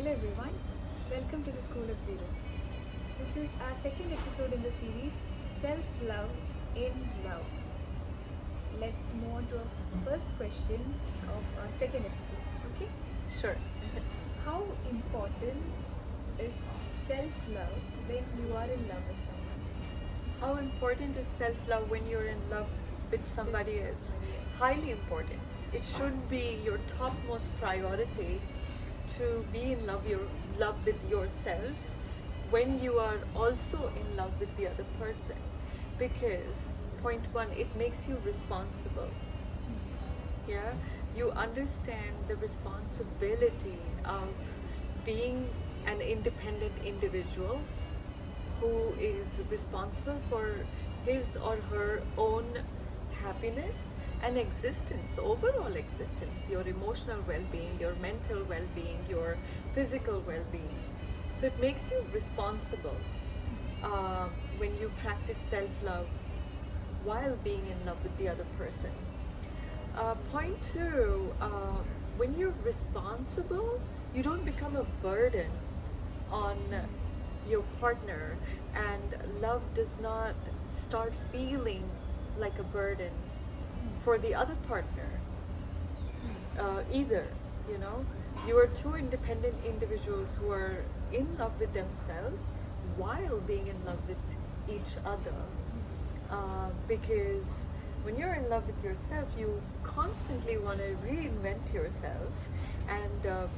Hello everyone, welcome to the School of Zero. This is our second episode in the series Self Love in Love. Let's move on to our first question of our second episode. Okay, Sure. how important is self love when you are in love with someone? How important is self-love when you're in love with somebody else? somebody else. Highly important. It should be your topmost priority to be in love with yourself when you are also in love with the other person. Because point one, it makes you responsible. Yeah, you understand the responsibility of being an independent individual who is responsible for his or her own happiness and existence, overall existence, your emotional well-being, your mental well-being, your physical well-being. So it makes you responsible when you practice self-love while being in love with the other person. Point two, when you're responsible, you don't become a burden on your partner, and love does not start feeling like a burden for the other partner either. You know, you are two independent individuals who are in love with themselves while being in love with each other. Because when you're in love with yourself, you constantly want to reinvent yourself, and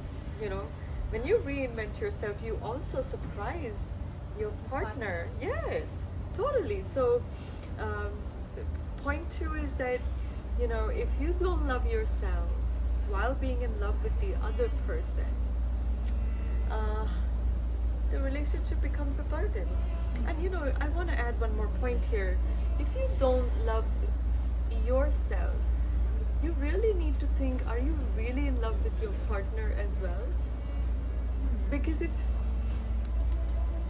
when you reinvent yourself, you also surprise your partner. Yes, totally. So, point two is that if you don't love yourself while being in love with the other person, the relationship becomes a burden. And I want to add one more point here. If you don't love yourself, you really need to think, are you really in love with your partner as well? Because if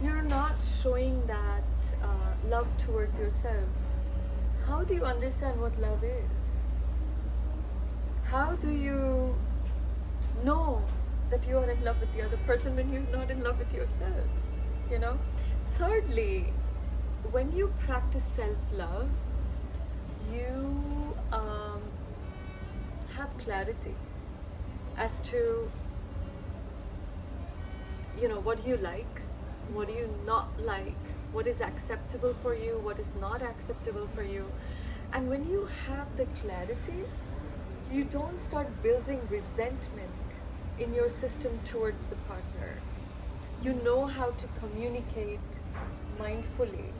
you're not showing that love towards yourself, how do you understand what love is? How do you know that you are in love with the other person when you're not in love with yourself? Thirdly, when you practice self-love, you have clarity as to what you like, what do you not like, what is acceptable for you, what is not acceptable for you. And when you have the clarity, you don't start building resentment in your system towards the partner. You know how to communicate mindfully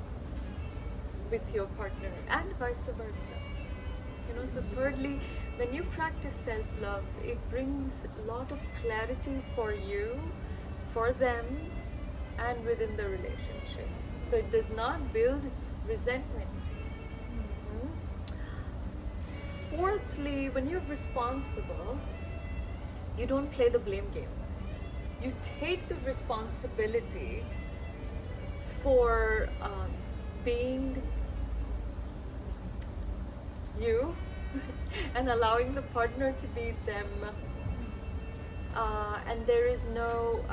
with your partner, and vice versa. So thirdly, when you practice self-love, it brings a lot of clarity for you, for them, and within the relationship. So it does not build resentment. Fourthly, when you're responsible, you don't play the blame game. You take the responsibility for being you and allowing the partner to be them. And there is no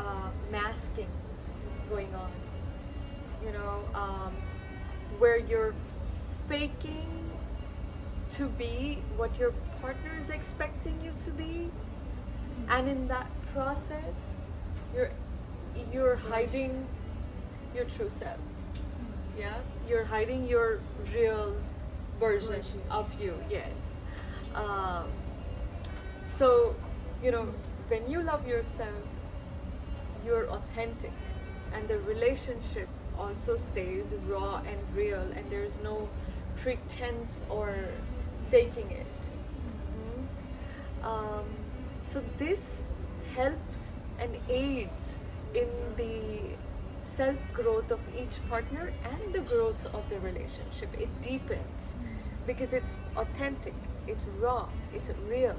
masking going on, where you're faking to be what your partner is expecting you to be, and in that process, you're hiding your true self. Yeah, you're hiding your real version of you. Yes. So when you love yourself, you're authentic, and the relationship also stays raw and real, and there's no pretense or faking it. So this helps and aids in the self-growth of each partner and the growth of the relationship. It deepens because it's authentic, it's raw, it's real.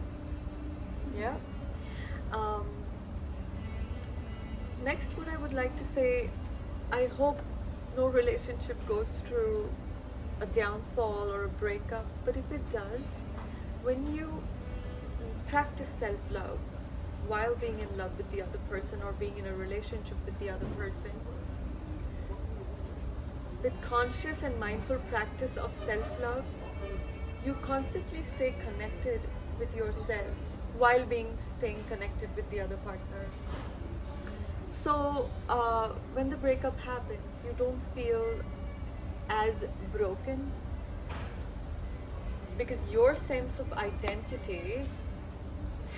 Yeah. Next, what I would like to say, I hope no relationship goes through a downfall or a breakup, but if it does, when you practice self-love, while being in love with the other person or being in a relationship with the other person. With conscious and mindful practice of self-love, you constantly stay connected with yourself while staying connected with the other partner. So when the breakup happens, you don't feel as broken because your sense of identity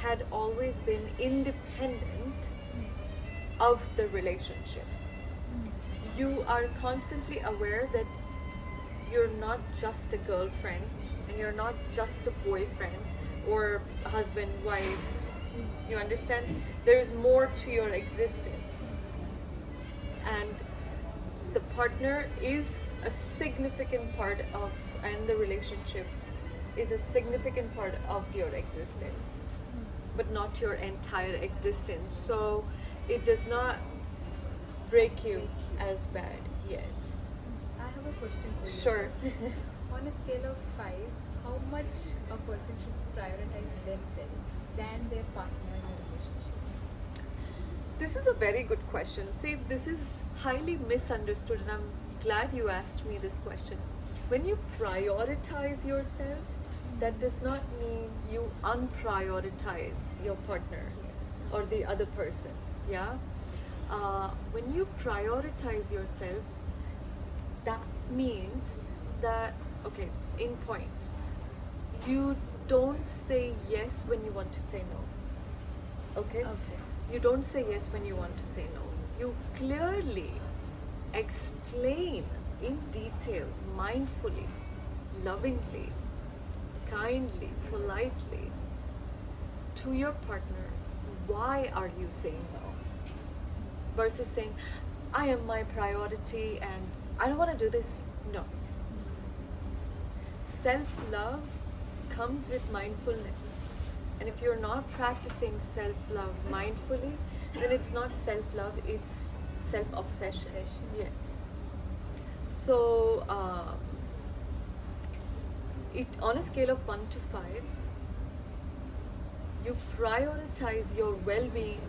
had always been independent of the relationship. You are constantly aware that you're not just a girlfriend and you're not just a boyfriend or a husband, wife. You understand? There is more to your existence. And the partner is a significant part of, and the relationship is a significant part of your existence, but not your entire existence. So it does not break you as bad. Yes. I have a question for you. Sure. On a scale of 5, how much a person should prioritize themselves than their partner in a relationship? This is a very good question. See, this is highly misunderstood, and I'm glad you asked me this question. When you prioritize yourself, that does not mean you unprioritize your partner or the other person. Yeah? When you prioritize yourself, that means that, okay, in points, you don't say yes when you want to say no. Okay? Okay. You don't say yes when you want to say no. You clearly explain in detail, mindfully, lovingly, kindly, politely to your partner why are you saying no versus saying I am my priority and I don't want to do this. No. Self-love comes with mindfulness. And if you're not practicing self-love mindfully, then it's not self-love, it's self-obsession. Obsession. Yes. So, on a scale of 1 to 5, you prioritize your well-being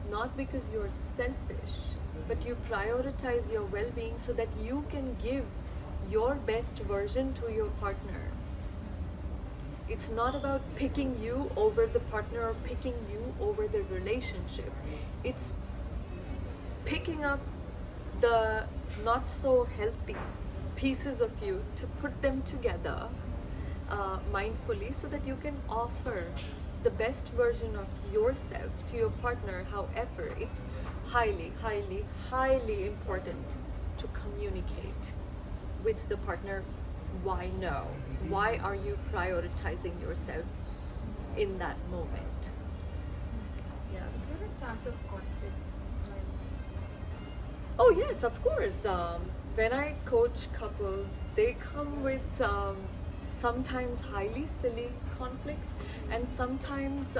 not because you're selfish, but you prioritize your well-being so that you can give your best version to your partner. It's not about picking you over the partner or picking you over the relationship. It's picking up the not so healthy pieces of you to put them together mindfully so that you can offer the best version of yourself to your partner. However, it's highly, highly, highly important to communicate with the partner. Why no? Why are you prioritizing yourself in that moment? Yeah. Is there a chance of conflicts? Oh yes, of course. When I coach couples, they come with sometimes highly silly conflicts and sometimes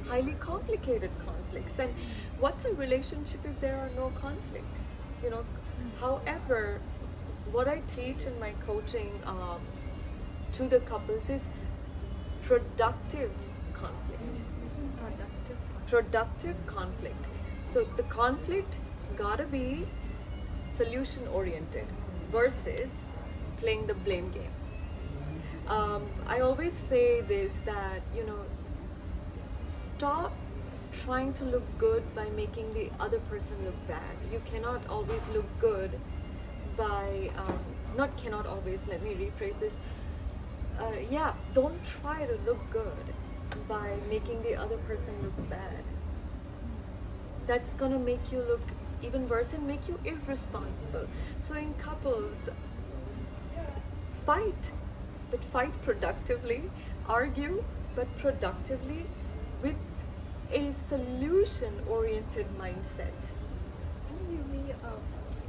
highly complicated conflicts. And what's a relationship if there are no conflicts? You know. However, what I teach in my coaching to the couples is productive conflict. Productive conflict. So the conflict gotta be solution oriented versus playing the blame game. I always say this, that stop trying to look good by making the other person look bad. You cannot always look good by not cannot always, let me rephrase this. Don't try to look good by making the other person look bad. That's gonna make you look even worse and make you irresponsible. So in couples, fight, but fight productively, argue, but productively with a solution-oriented mindset. Can you maybe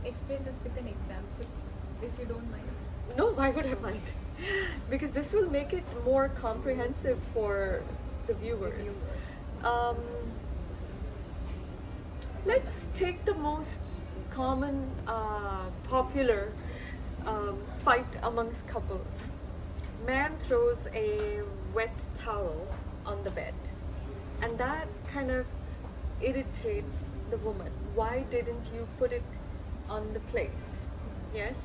explain this with an example, if you don't mind? No, why would I mind? Because this will make it more comprehensive for the viewers. Let's take the most common, popular fight amongst couples. Man throws a wet towel on the bed, and that kind of irritates the woman. Why didn't you put it on the place? Yes?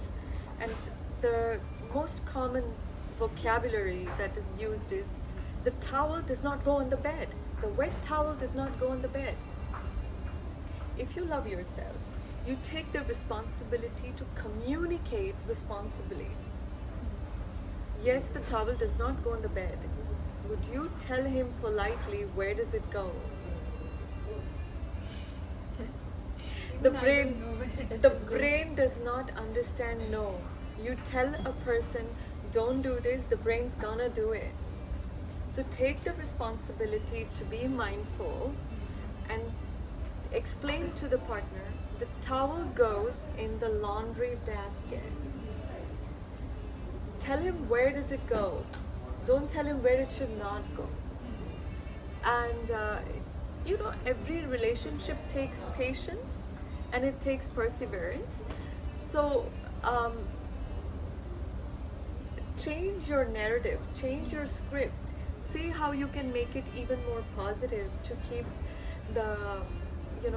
And the most common vocabulary that is used is the towel does not go on the bed. The wet towel does not go on the bed. If you love yourself, you take the responsibility to communicate responsibly. Yes, the towel does not go on the bed. Would you tell him politely, where does it go? The Even I brain, don't know where does the it go. brain does not understand no. You tell a person, don't do this, the brain's gonna do it. So take the responsibility to be mindful and explain to the partner, the towel goes in the laundry basket. Tell him where does it go. Don't tell him where it should not go. And every relationship takes patience and it takes perseverance. So change your narrative, change your script. See how you can make it even more positive to keep the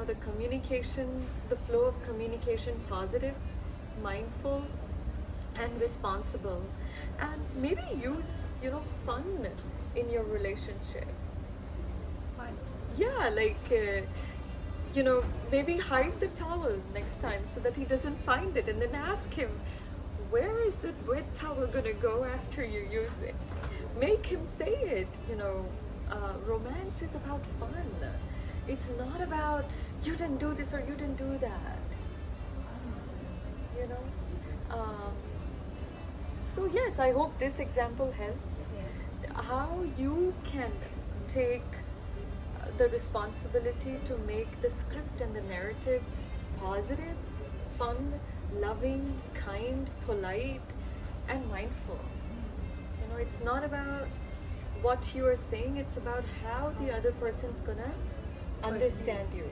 the communication, the flow of communication positive, mindful, and responsible. And maybe use fun in your relationship. Fun. Yeah, like maybe hide the towel next time so that he doesn't find it, and then ask him, where is the wet towel gonna go after you use it? Make him say it. Romance is about fun. It's not about you didn't do this or you didn't do that. So yes, I hope this example helps. Yes. How you can take the responsibility to make the script and the narrative positive, fun, loving, kind, polite, and mindful. It's not about what you are saying, it's about how the other person's gonna understand you.